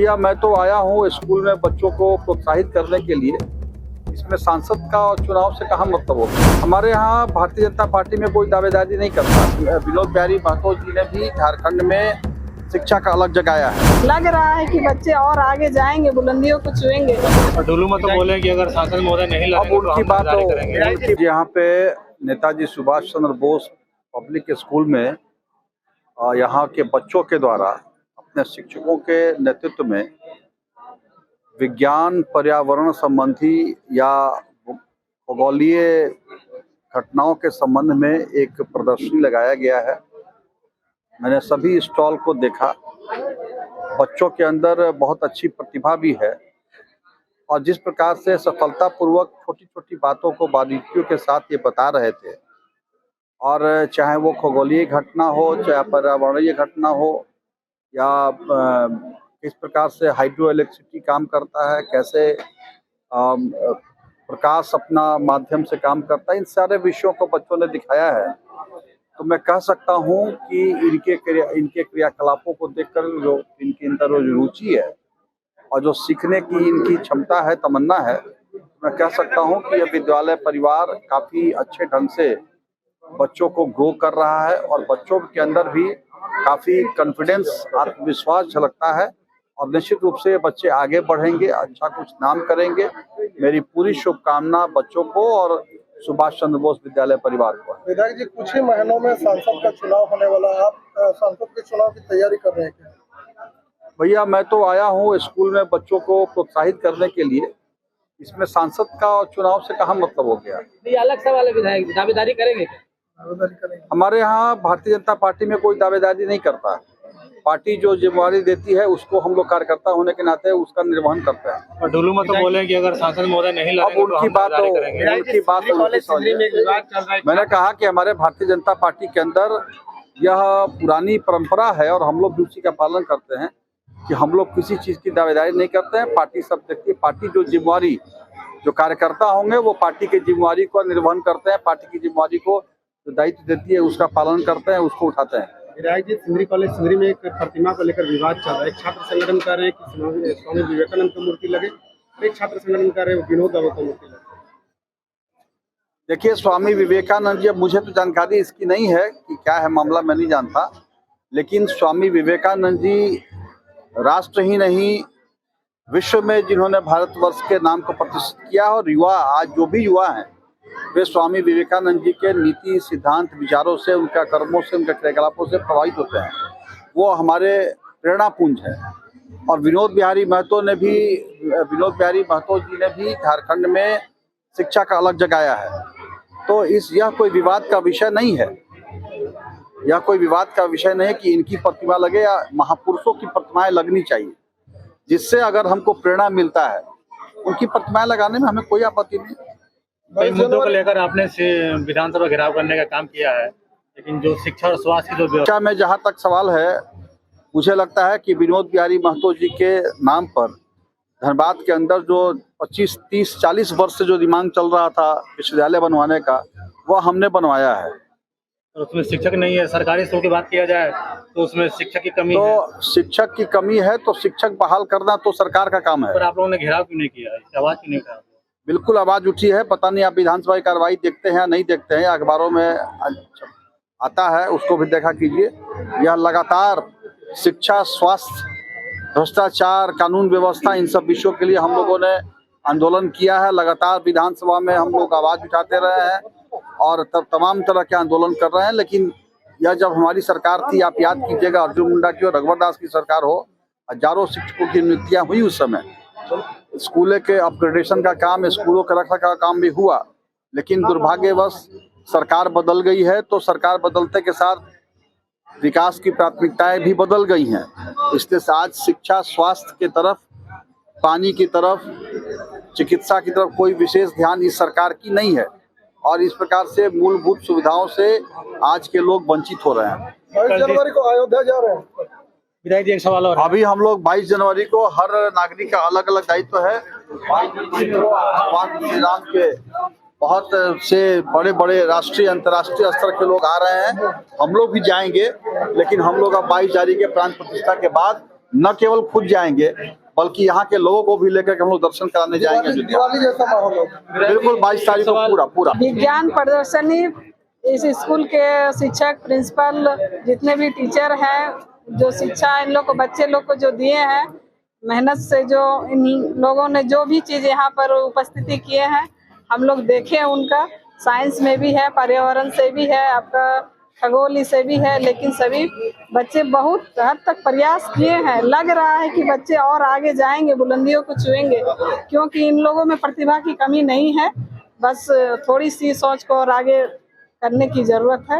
भैया मैं तो आया हूँ स्कूल में बच्चों को प्रोत्साहित करने के लिए। इसमें सांसद का चुनाव से कहाँ मतलब होता है। हमारे यहाँ भारतीय जनता पार्टी में कोई दावेदारी नहीं करता। विनोद बिहारी महतो जी ने भी झारखंड में शिक्षा का अलग जगाया है। लग रहा है कि बच्चे और आगे जाएंगे, बुलंदियों को छुएंगे। डुलू में तो बोले कि अगर सांसद महोदय नहीं लड़ेंगे अब उनकी बात तो यहाँ पे नेताजी सुभाष चंद्र बोस पब्लिक स्कूल में यहाँ के बच्चों के द्वारा अपने शिक्षकों के नेतृत्व में विज्ञान पर्यावरण संबंधी या खगोलीय घटनाओं के संबंध में एक प्रदर्शनी लगाया गया है। मैंने सभी स्टॉल को देखा। बच्चों के अंदर बहुत अच्छी प्रतिभा भी है और जिस प्रकार से सफलतापूर्वक छोटी छोटी बातों को बारीकियों के साथ ये बता रहे थे, और चाहे वो खगोलीय घटना हो, चाहे पर्यावरणीय घटना हो, या किस प्रकार से हाइड्रो इलेक्ट्रिसिटी काम करता है, कैसे प्रकाश अपना माध्यम से काम करता है, इन सारे विषयों को बच्चों ने दिखाया है। तो मैं कह सकता हूँ कि इनके क्रियाकलापों को देखकर जो इनके अंदर जो रुचि है और जो सीखने की इनकी क्षमता है, तमन्ना है, मैं कह सकता हूँ कि यह विद्यालय परिवार काफ़ी अच्छे ढंग से बच्चों को ग्रो कर रहा है और बच्चों के अंदर भी काफ़ी कॉन्फिडेंस, आत्मविश्वास झलकता है और निश्चित रूप से बच्चे आगे बढ़ेंगे, अच्छा कुछ नाम करेंगे। मेरी पूरी शुभकामना बच्चों को और सुभाष चंद्र बोस विद्यालय परिवार को। विधायक जी, कुछ ही महीनों में सांसद का चुनाव होने वाला है, आप सांसद के चुनाव की तैयारी कर रहे हैं क्या? भैया मैं तो आया हूँ स्कूल में बच्चों को प्रोत्साहित करने के लिए। इसमें सांसद का चुनाव से कहाँ मतलब हो गया। ये अलग सवाल है। विधायक दावेदारी करेंगे? हमारे यहाँ भारतीय जनता पार्टी में कोई दावेदारी नहीं करता। पार्टी जो जिम्मेवारी देती है उसको हम लोग कार्यकर्ता होने के नाते उसका निर्वहन करते हैं। और डुलू में तो बोले कि अगर सांसद महोदय नहीं लड़ेंगे अब उनकी बात मैंने कहा कि हमारे भारतीय जनता पार्टी के अंदर यह पुरानी परंपरा है और हम लोग भी उसी का पालन करते हैं कि हम लोग किसी चीज़ की दावेदारी नहीं करते हैं। पार्टी सब देखती है। पार्टी जो जिम्मेवारी, जो कार्यकर्ता होंगे वो पार्टी की जिम्मेवारी को निर्वहन करते हैं, पार्टी की जिम्मेवारी को जो दायित्व देती है उसका पालन करते हैं, उसको उठाते हैं। विधायक जी, सिंदरी कॉलेज सिंदरी में एक प्रतिमा को लेकर विवाद चल रहा है। एक छात्र संगठन कह रहे हैं कि स्वामी विवेकानंद की मूर्ति लगे, एक छात्र संगठन कह रहे हैं विनोद बाबू की मूर्ति लगे। देखिए, स्वामी विवेकानंद जी, मुझे तो जानकारी इसकी नहीं है कि क्या है मामला, मैं नहीं जानता, लेकिन स्वामी विवेकानंद जी राष्ट्र ही नहीं विश्व में जिन्होंने भारतवर्ष के नाम को प्रतिष्ठित किया और युवा, आज जो भी युवा हैं वे स्वामी विवेकानंद जी के नीति, सिद्धांत, विचारों से, उनका कर्मों से, उनके क्रियाकलापों से प्रभावित होते हैं। वो हमारे प्रेरणापुंज हैं। और विनोद बिहारी महतो जी ने भी झारखंड में शिक्षा का अलग जगाया है। तो यह कोई विवाद का विषय नहीं है। यह कोई विवाद का विषय नहीं है कि इनकी प्रतिमा लगे या महापुरुषों की प्रतिमाएं लगनी चाहिए, जिससे अगर हमको प्रेरणा मिलता है, उनकी प्रतिमाएं लगाने में हमें कोई आपत्ति नहीं। कई मुद्दों को लेकर आपने विधानसभा घेराव करने का काम किया है, लेकिन जो शिक्षा और स्वास्थ्य की जो शिक्षा में जहाँ तक सवाल है, मुझे लगता है कि विनोद बिहारी महतो जी के नाम पर धनबाद के अंदर जो 25, 30, 40 वर्ष से जो दिमाग चल रहा था विश्वविद्यालय बनवाने का, वह हमने बनवाया है। और उसमें शिक्षक नहीं है। सरकारी स्कूल की बात किया जाए तो उसमें शिक्षक की कमी है। तो शिक्षक की कमी है तो शिक्षक बहाल करना तो सरकार का काम है। पर आप लोगों ने घेराव क्यों नहीं किया? आवाज क्यों नहीं उठाया? बिल्कुल आवाज उठी है। पता नहीं आप विधानसभा की कार्रवाई देखते हैं या नहीं देखते हैं, अखबारों में आता है, उसको भी देखा कीजिए। यह लगातार शिक्षा, स्वास्थ्य, भ्रष्टाचार, कानून व्यवस्था, इन सब विषयों के लिए हम लोगों ने आंदोलन किया है। लगातार विधानसभा में हम लोग आवाज उठाते रहे हैं और तब तमाम तरह के आंदोलन कर रहे हैं। लेकिन यह जब हमारी सरकार थी, आप याद कीजिएगा, अर्जुन मुंडा की और रघुवर दास की सरकार हो, हजारों शिक्षकों की नियुक्तियां हुई उस समय। स्कूलों के अपग्रेडेशन का काम, स्कूलों के रखरखाव का काम भी हुआ, लेकिन दुर्भाग्यवश सरकार बदल गई है। तो सरकार बदलते के साथ विकास की प्राथमिकताएं भी बदल गई हैं। इसलिए आज शिक्षा, स्वास्थ्य की तरफ, पानी की तरफ, चिकित्सा की तरफ कोई विशेष ध्यान इस सरकार की नहीं है और इस प्रकार से मूलभूत सुविधाओं से आज के लोग वंचित हो रहे हैं। 22 जनवरी को अयोध्या जा रहे हैं। विधायक जी, एक सवाल और। अभी हम लोग 22 जनवरी को, हर नागरिक का अलग अलग दायित्व है। 22 जनवरी को भगवान श्री राम के बहुत से बड़े बड़े राष्ट्रीय, अंतर्राष्ट्रीय स्तर के लोग आ रहे हैं। हम लोग भी जाएंगे, लेकिन हम लोग अब 22 जनवरी के प्राण प्रतिष्ठा के बाद न केवल खुद जाएंगे बल्कि यहाँ के लोगों को भी लेकर के हम लोग दर्शन कराने जाएंगे अयोध्या। जैसा माहौल होगा। बिल्कुल 22 तारीख को पूरा पूरा विज्ञान प्रदर्शनी इस स्कूल के शिक्षक, प्रिंसिपल, जितने भी टीचर हैं, जो शिक्षा इन लोग को, बच्चे लोग को जो दिए हैं, मेहनत से जो इन लोगों ने जो भी चीज यहाँ पर उपस्थिति किए हैं, हम लोग देखे उनका। साइंस में भी है, पर्यावरण से भी है, आपका खगोली से भी है, लेकिन सभी बच्चे बहुत हद तक प्रयास किए हैं। लग रहा है कि बच्चे और आगे जाएंगे, बुलंदियों को छुएंगे, क्योंकि इन लोगों में प्रतिभा की कमी नहीं है, बस थोड़ी सी सोच को और आगे करने की जरूरत है।